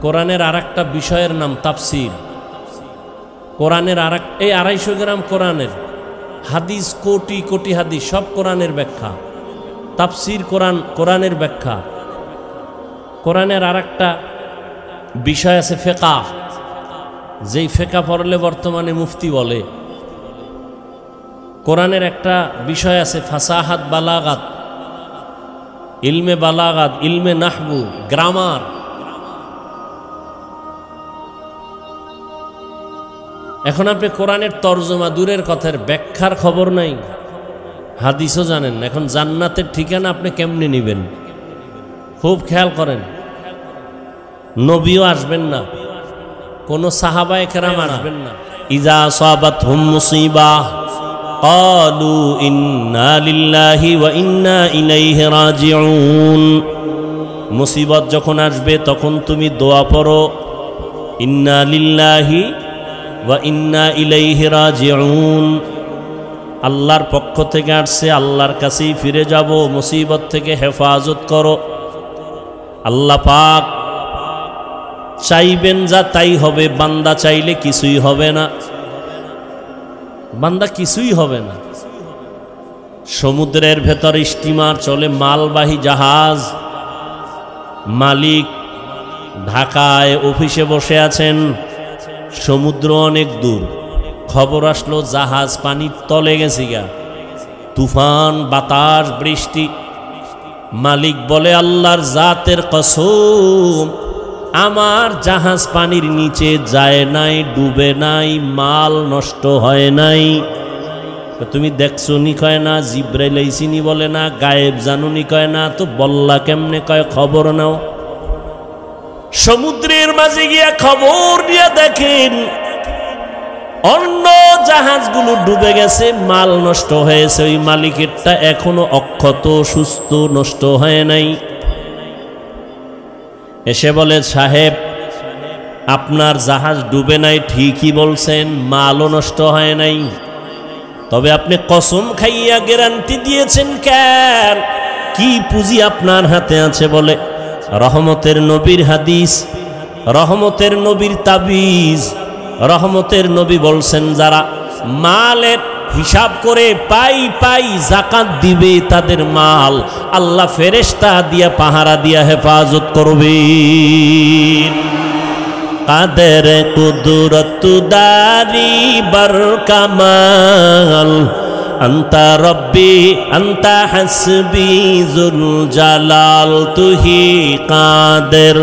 Speaker 1: কোরআনের আর একটা বিষয়ের নাম তাফসির। কোরআনের এই 250 গ্রাম কোরআনের হাদিস, কোটি কোটি হাদিস, সব কোরআনের ব্যাখ্যা। তাফসির কোরআনের ব্যাখ্যা। কোরআনের আর একটা বিষয় আছে ফিকহ, যেই ফিকহ পড়লে বর্তমানে মুফতি বলে। কোরআনের একটা বিষয় আছে ফাসাহাত, বালাগাত, ইলমে বালাগাত, ইলমে নাহবু, গ্রামার। এখন আপনি কোরআনের তর্জমা দূরের কথার ব্যাখ্যার খবর নাই, হাদিসও জানেন না। এখন জান্নাতের ঠিকানা আপনি কেমনে নেবেন? খুব খেয়াল করেন। নবীও আসবেন না, কোন সাহাবায়ে কেরাম আসবেন না। ইজা আসাবাতহুম মুসিবাহ ক্বালু ইন্না লিল্লাহি ওয়া ইন্না ইলাইহি রাজিউন। মুসিবত যখন আসবে তখন তুমি দোয়া পড়ো, ইন্না লিল্লাহি ওয়া ইন্না ইলাইহি রাজিউন। আল্লাহর পক্ষ থেকে আসছে, আল্লাহর কাছেই ফিরে যাব, মুসিবত থেকে হেফাজত করো। আল্লাহ পাক চাইবেন যা তাই হবে, বান্দা চাইলে কিছুই হবে না, বান্দা কিছুই হবে না। সমুদ্রের ভেতর স্টিমার চলে, মালবাহী জাহাজ, মালিক ঢাকায় অফিসে বসে আছেন, সমুদ্র অনেক দূর, খবর আসলো জাহাজ পানির তলে গেছে গা, তুফান, বাতাস, বৃষ্টি। মালিক বলে আল্লাহর জাতের কসম, আমার জাহাজ পানির নিচে যায় নাই, ডুবে নাই, মাল নষ্ট হয় নাই। তুমি দেখছো নি? কয় না। জিব্রাইল আইসিনি? বলে না। গায়েব জানুনি? কয় না। তো বল্লা কেমনে? কয় খবর নাও। সমুদ্রের মাঝে গিয়া খবর নিয়ে দেখেন অন্য জাহাজগুলো ডুবে গেছে, মাল নষ্ট হয়েছে, ওই মালিকেরটা এখনো অক্ষত, সুস্থ, নষ্ট হয় নাই। এসে বলে, সাহেব আপনার জাহাজ ডুবে নাই, ঠিকই বলছেন, মালও নষ্ট হয় নাই, তবে আপনি কসম খাইয়া গ্যারান্টি দিয়েছেন কেন? কি পুঁজি আপনার হাতে আছে? বলে রহমতের নবীর হাদিস, রহমতের নবীর তাবিজ। রহমতের নবী বলছেন যারা মালের হিসাব করে পাই পাই যাকাত দিবে, তাদের মাল আল্লাহ ফেরেশতা দিয়া পাহারা দিয়া হেফাজত করবে। কাদের কুদরত দারি বার কামাল, আন্তা রব্বি আন্তা হাসবি জুল জালাল, তুহি কাদের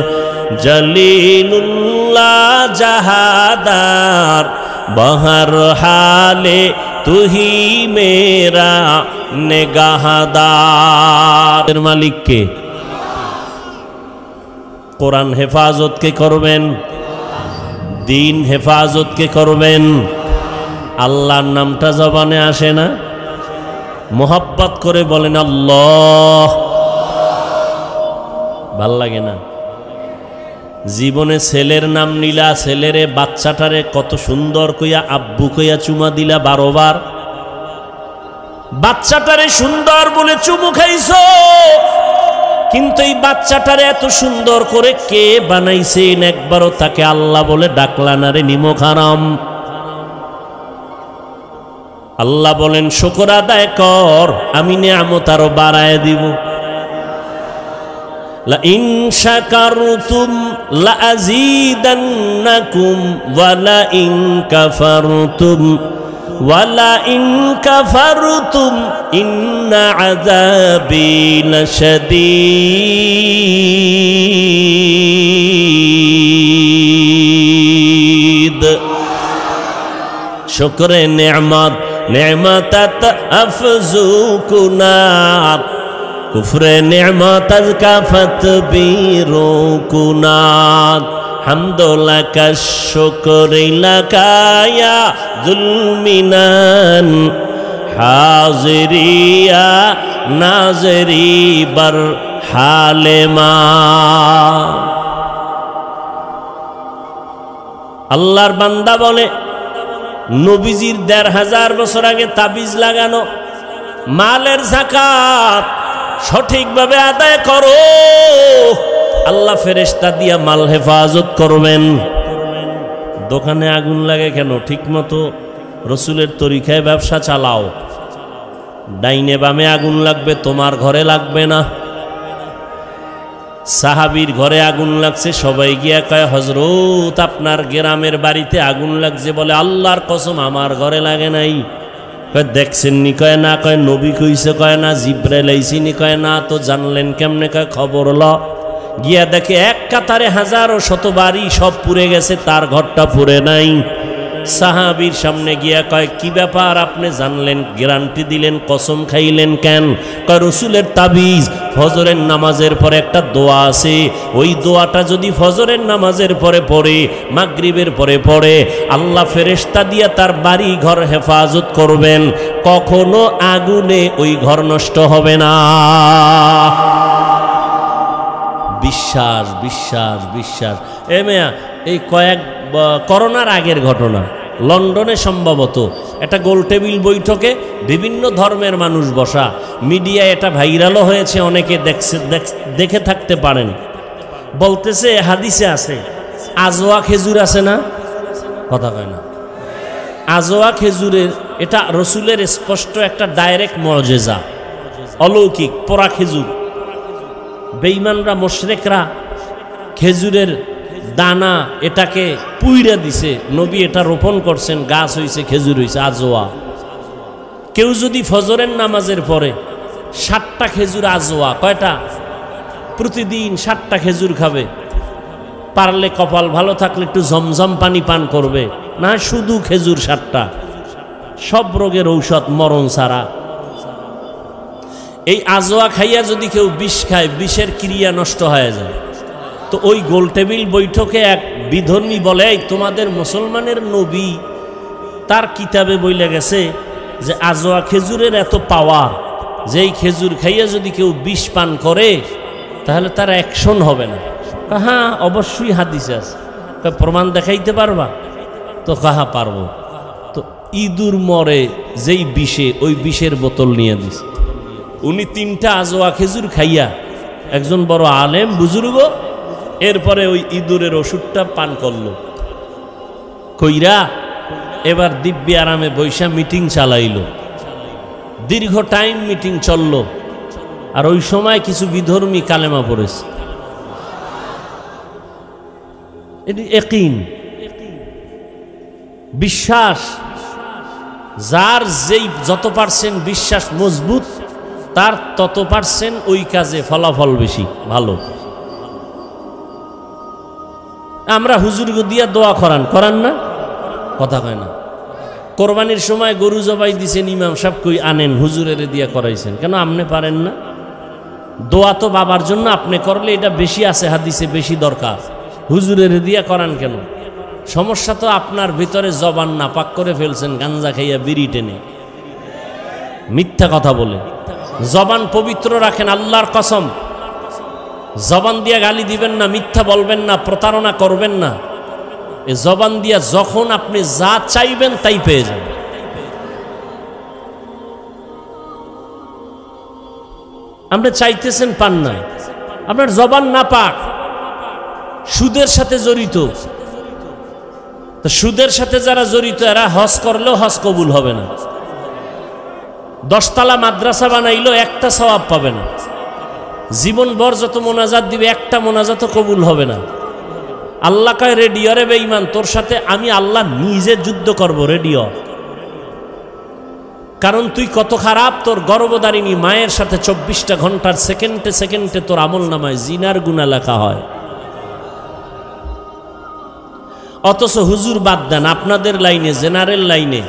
Speaker 1: জলিলুল্লাহ জাহাদার, বহর হালে তুহি মেরা নেগাহদার। মালিককে, কোরআন হেফাজত কে করবেন? দিন হেফাজত কে করবেন? আল্লাহর নামটা জবানে আসে না? মোহাব্বত করে বলেন আল্লাহ, ভাল লাগে না? জীবনে ছেলের নাম নিলা, ছেলেরে বাচ্চাটারে কত সুন্দর কইয়া আব্বু কইয়া চুমা দিলা 12 বার, বাচ্চাটারে সুন্দর বলে চুমু খাইছো, কিন্তু এই বাচ্চাটারে এত সুন্দর করে কে বানাইছেন একবারও তাকে আল্লাহ বলে ডাকলা না রে নিমক হারাম। আল্লাহ বলেন শুকর আদায় কর, আমি নিয়ামত আরো বাড়ায় দিব। লা ইন শাকারতুম লা আযীদান্নাকুম ওয়া লা ইন কাফারতুম ওয়া লা ইন কাফারতুম ইন্না আযাবি লাশাদীদ। শুকরে নিয়ামত নেমাতাত আফজু কুনাত, কুফরে নিয়ামত আজকাফত বীরু কুনাত। হামদুলিল্লাহ শুকরিল্লাকা ইয়া যুলমিনান, হাজিরিয়া নাজরি বার হালেমা। আল্লাহর বান্দা বলে নবীজির ১৫০০ বছর আগে তাবিজ লাগানো মালের যাকাত সঠিকভাবে আদায় করো, আল্লাহ ফেরেশতা দিয়া মাল হেফাজত করবেন। দোকানে আগুন লাগে কেন? ঠিকমতো রসুলের তরিকায় ব্যবসা চালাও। ডাইনে বামে আগুন লাগবে, তোমার ঘরে লাগবে না। সাহাবীর ঘরে আগুন লাগছে, সবাই গিয়া কয় হযরত আপনার গ্রামের বাড়িতে আগুন লাগছে। বলে আল্লাহর কসম আমার ঘরে লাগে নাই। কয় দেখছেন নি? কয় না। কয় নবী কইছে? কয় না। জিব্রাইল আইছিনি? কয় না। তো জানলেন কেমনে? কয় খবর ল। গিয়া দেখে এক কাতারে হাজারো শত বাড়ি সব পুড়ে গেছে, তার ঘরটা পুড়ে নাই। সাহাবীর সামনে গিয়া কয়, কি ব্যাপার আপনি জানলেন, গ্যারান্টি দিলেন, কসম খাইলেন কেন? কয় রসুলের তাবিজ, ফজরের নামাজের পরে একটা দোয়া আছে, ওই দোয়াটা যদি ফজরের নামাজের পরে পড়ে, মাগরিবের পরে পড়ে, আল্লাহ ফেরেশতা দিয়া তার বাড়ি ঘর হেফাজত করবেন, কখনো আগুনে ওই ঘর নষ্ট হবে না। বিশ্বাস বিশ্বাস বিশ্বাস। এ মেয়া, এই করোনার আগের ঘটনা, লন্ডনে সম্ভবত একটা গোল টেবিল বৈঠকে বিভিন্ন ধর্মের মানুষ বসা, মিডিয়ায় এটা ভাইরালও হয়েছে, অনেকে দেখে থাকতে পারেন। বলতেছে হাদিসে আছে, আজোয়া খেজুর আছে না, কথা কয় না, আজোয়া খেজুরের, এটা রসুলের স্পষ্ট একটা ডাইরেক্ট মুআজিজা, অলৌকিক পোড়া খেজুর। বেঈমানরা মুশরিকরা খেজুরের দানা এটাকে পুইরা দিছে, নবী এটা রোপণ করছেন, গাছ হইছে, খেজুর হইছে আজোয়া। কেউ যদি ফজরের নামাজের পরে 7টা খেজুর আজোয়া, কয়টা? প্রতিদিন 7টা খেজুর খাবে, পারলে কপাল ভালো থাকলে একটু জমজম পানি পান করবে, না শুধু খেজুর 7টা, সব রোগের ঔষধ মরণ ছাড়া। এই আজোয়া খাইয়া যদি কেউ বিষ খায়, বিষের ক্রিয়া নষ্ট হয়ে যায়। তো ওই গোল টেবিল বৈঠকে এক বিধর্মী বলে, তোমাদের মুসলমানের নবী তার কিতাবে বইলে গেছে যে আজোয়া খেজুরের এত পাওয়ার, যে এই খেজুর খাইয়া যদি কেউ বিষ পান করে তাহলে তার অ্যাকশন হবে না। হ্যাঁ অবশ্যই হাদিসে আছে। প্রমাণ দেখাইতে পারবা? তো কাহা পারবো। তো ইঁদুর মরে যেই বিষে, ওই বিষের বোতল নিয়ে দিস। উনি 3টা আজোয়া খেজুর খাইয়া, একজন বড় আলেম বুজুর্গ, এরপরে ওই ইঁদুরের ওষুধটা পান করলো, কইরা এবার দিব্যি আরামে বৈশা মিটিং চালাইল। দীর্ঘ টাইম মিটিং চলল, আর ওই সময় কিছু বিধর্মী কালেমা পড়েছে। এটি ইয়াকিন, বিশ্বাস। যার যেই যত পারছেন বিশ্বাস মজবুত, তার তত পারছেন ওই কাজে ফলাফল বেশি ভালো। আমরা হুজুরকে দিয়া দোয়া করান না, কথা কয় না। কোরবানির সময় গরু জবাই দিছেন, ইমাম সাহেব কই আনেন, হুজুরের দিয়া করাইছেন কেন? আপনি পারেন না? দোয়া তো বাবার জন্য আপনি করলে এটা বেশি আছে হাদিসে, বেশি দরকার। হুজুরের দিয়া করান কেন? সমস্যা তো আপনার ভিতরে জবান নাপাক করে ফেলছেন, গাঞ্জা খাইয়া বিড়ি টেনে, মিথ্যা কথা বলে। জবান পবিত্র রাখেন, আল্লাহর কসম। জবান দিয়া গালি দিবেন না, মিথ্যা বলবেন না, প্রতারণা করবেন না। এই জবান দিয়া যখন আপনি যা চাইবেন তাই পেয়ে যাবেন। আপনি চাইতেছেন পান না, আপনার জবান না পাক, সুদের সাথে জড়িত। তো সুদের সাথে যারা জড়িত, এরা হজ করলেও হজ কবুল হবে না। 10 তলা মাদ্রাসা বানাইলো, একটা সওয়াব পাবে না। জীবনভর যত মোনাজাত দিবে, একটা মোনাজাতও কবুল হবে না। আল্লাহ কয়, রেডিও রে বেঈমান, তোর সাথে আমি আল্লাহ নিজে যুদ্ধ করব, রেডিও। কারণ তুই কত খারাপ, তোর গর্ভধারিণী মায়ের সাথে 24টা ঘন্টার সেকেন্ডে সেকেন্ডে তোর আমল নামায় জিনার গুনাহ লেখা হয়। অথচ হুজুর বাদ দেন, আপনাদের লাইনে, জেনারেল লাইনে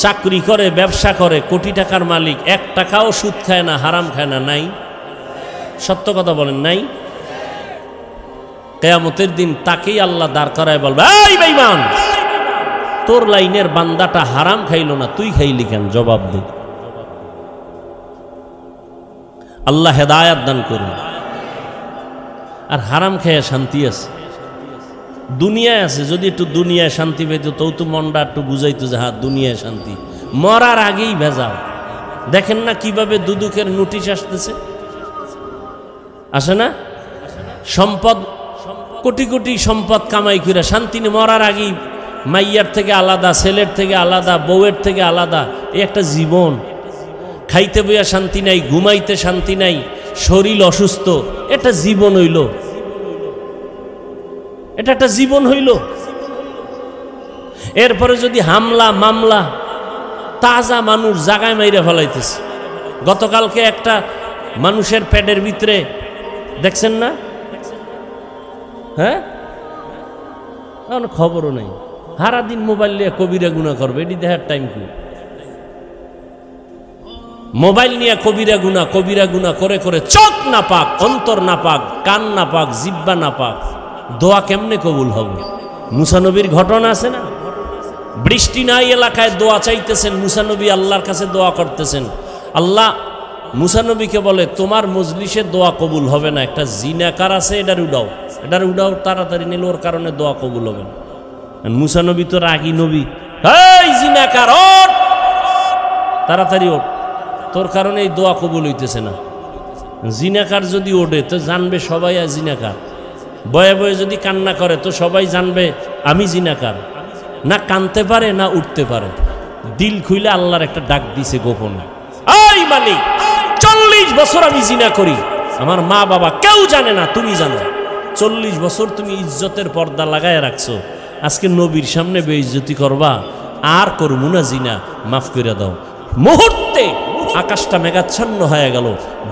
Speaker 1: চাকরি করে, ব্যবসা করে, কোটি টাকার মালিক, 1 টাকাও সুদ খায় না, হারাম খায় না, নাই? সত্য কথা বলেন, নাই? কিয়ামতের দিন তাকেই আল্লাহ দাঁড় করায় বলবে, এই বেঈমান, তোর লাইনের বান্দাটা হারাম খাইলো না, তুই খাইলি কেন? জবাব দে। আল্লাহ হেদায়াত দান করুন। আর হারাম খাইয়া শান্তি আছে, দুনিয়ায় আছে। যদি একটু দুনিয়ায় শান্তি পেত, তো মনটা একটু বুঝাইতো যে হ্যাঁ দুনিয়ায় শান্তি। মরার আগেই ভেজাল। দেখেন না কিভাবে দুদুকের নোটিশ আসতেছে, আসে না? সম্পদ, কোটি কোটি সম্পদ কামাই করে শান্তি নেই। মরার আগেই মাইয়ার থেকে আলাদা, ছেলের থেকে আলাদা, বউয়ের থেকে আলাদা। এই একটা জীবন। খাইতে বইয়া শান্তি নাই, ঘুমাইতে শান্তি নাই, শরীর অসুস্থ। এটা জীবন হইল? এটা একটা জীবন হইল? এরপরে যদি হামলা মামলা, তাজা মানুষ জাগায় মাইরে ফেলাইতেছে। গতকালকে একটা মানুষের পেটের ভিতরে দেখছেন না? হ্যাঁ, খবরও নাই। সারাদিন মোবাইল নিয়ে কবিরা গুনাহ করবে, এটি দেখার টাইম কি? মোবাইল নিয়ে কবিরা গুনাহ করে করে চোখ না পাক, অন্তর না পাক, কান না পাক, জিহ্বা না পাক, দোয়া কেমনে কবুল হবে? মুসা নবীর ঘটনা আছে না, বৃষ্টি নাই এলাকায় দোয়া চাইতেছেন, মুসা নবী আল্লাহর কাছে দোয়া করতেছেন। আল্লাহ মুসা নবীকে বলে তোমার মজলিসে দোয়া কবুল হবে না, একটা জিনাকার আছে, এটার উডাও তাড়াতাড়ি নিলে ওর কারণে দোয়া কবুল হবে না। মুসা নবী তো রাগী নবী, এই জিনাকার ওঠ, তাড়াতাড়ি ওঠ, তোর কারণে এই দোয়া কবুল হইতেছে না। জিনাকার যদি ওঠে তো জানবে সবাই আর জিনাকার, বয়ে বয়ে যদি কান্না করে তো সবাই জানবে আমি জিনাকার। না কানতে পারে না উঠতে পারে, দিল খুইলে আল্লাহর একটা ডাক দিছে গোপনে, এই মালিক 40 বছর আমি জিনা করি, আমার মা বাবা কেউ জানে না, তুমি জানো। 40 বছর তুমি ইজ্জতের পর্দা লাগায় রাখছো, আজকে নবীর সামনে বেইজ্জতি করবা, আর করবো না জিনা, মাফ করে দাও। মুহূর্তে আকাশটা মেঘাচ্ছন্ন হয়ে গেল,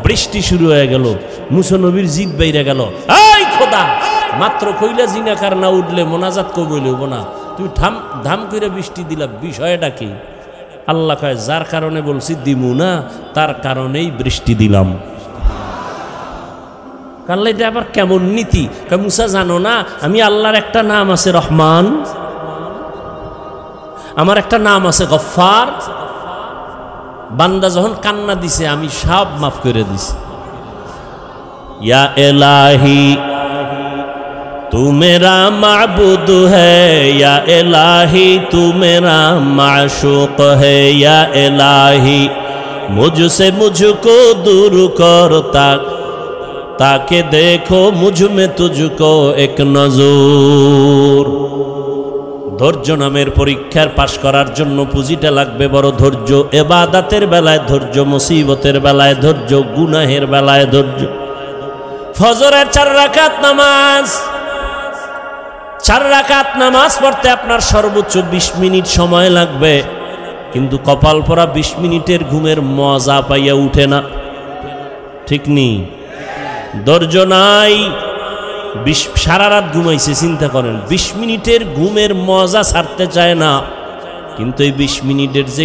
Speaker 1: বৃষ্টি শুরু হয়ে গেল, মুসা নবীর জিদ বাইরে গেল, এই খোদা মাত্র কইলা জিনাকার না উঠলে মোনাজাত কবুল হইব না, তুই ধাম করে বৃষ্টি দিলা, বিষয়টা কি? আল্লাহ কয় যার কারণে বলছি দিমু না তার কারণেই বৃষ্টি দিলাম। কাল্লা এটা আবার কেমন নীতি? মুসা জানো না আমি আল্লাহর একটা নাম আছে রহমান, আমার একটা নাম আছে গফফার, বান্দা যখন কান্না দিছে আমি সব মাফ করে দিছি। ইয়া ইলাহি तू मेरा माबूद है, या इलाही तू मेरा माशूक है, या इलाही मुझसे मुझको दूर कर ताकि देखो मुझ में तुझको एक नजर। ধৈর্য নামের পরীক্ষার পাশ করার জন্য পুঁজিটা লাগবে বড় ধৈর্য। ইবাদতের বেলায় ধৈর্য, মুসিবতের বেলায় ধৈর্য, গুনাহের বেলায় ধৈর্য। ফজরের 4 রাকাত নামাজ, 4 রাকাত নামাজ পড়তে আপনার সর্বোচ্চ 20 মিনিট সময় লাগবে, কিন্তু কপাল পরা 20 মিনিটের ঘুমের মজা পাইয়া উঠে না, ঠিক নেই? ধৈর্য নাই, সারা রাত ঘুমাইছে, চিন্তা করেন 20 মিনিটের ঘুমের মজা ছাড়তে চায় না, কিন্তু এই 20 মিনিটের যে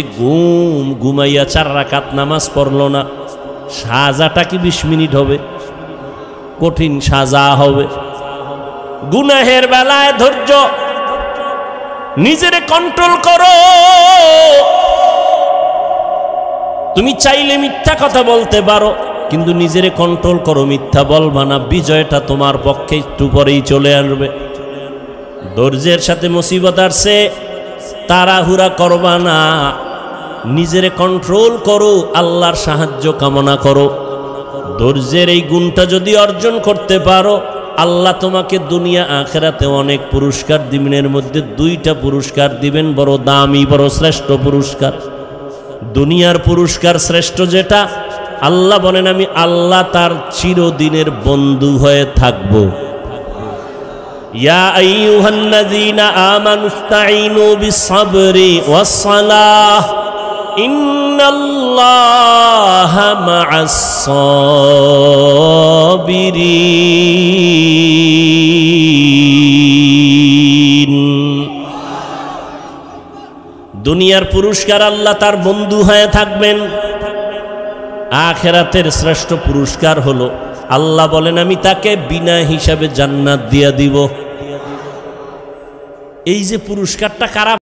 Speaker 1: ঘুমাইয়া 4 রাকাত নামাজ পড়ল না, সাজাটা কি 20 মিনিট হবে? কঠিন সাজা হবে। গুনাহের বেলায় ধৈর্য, নিজেরে কন্ট্রোল করো। তুমি চাইলে মিথ্যা কথা বলতে পারো, কিন্তু নিজেরে কন্ট্রোল করো, মিথ্যা বলবা না, বিজয়টা তোমার পক্ষে একটু পরেই চলে আসবে। ধৈর্যের সাথে মুসিবত আসছে, তাড়াহুড়া করবা না, নিজেরে কন্ট্রোল করো, আল্লাহর সাহায্য কামনা করো। ধৈর্যের এই গুণটা যদি অর্জন করতে পারো, আল্লাহ তোমাকে দুনিয়া আখিরাতে অনেক পুরস্কার দিবেন। এর মধ্যে 2টা পুরস্কার দিবেন, বড় দামি, বড় শ্রেষ্ঠ পুরস্কার। দুনিয়ার পুরস্কার শ্রেষ্ঠ যেটা, আল্লাহ বলেন আমি আল্লাহ তার চিরদিনের বন্ধু হয়ে থাকব। ইয়া আইয়ুহাল্লাযীনা আমানুস্তাঈনু বিস-সাবরি ওয়াস-সালাহ ইন্নাল্লাহা মা'আস-সাবিরিন। দুনিয়ার পুরস্কার আল্লাহ তার বন্ধু হয়ে থাকবেন, আখিরাতের শ্রেষ্ঠ পুরস্কার হলো আল্লাহ বলেন আমি তাকে বিনা হিসাবে জান্নাত দিয়া দিব। এই যে পুরস্কারটা কারা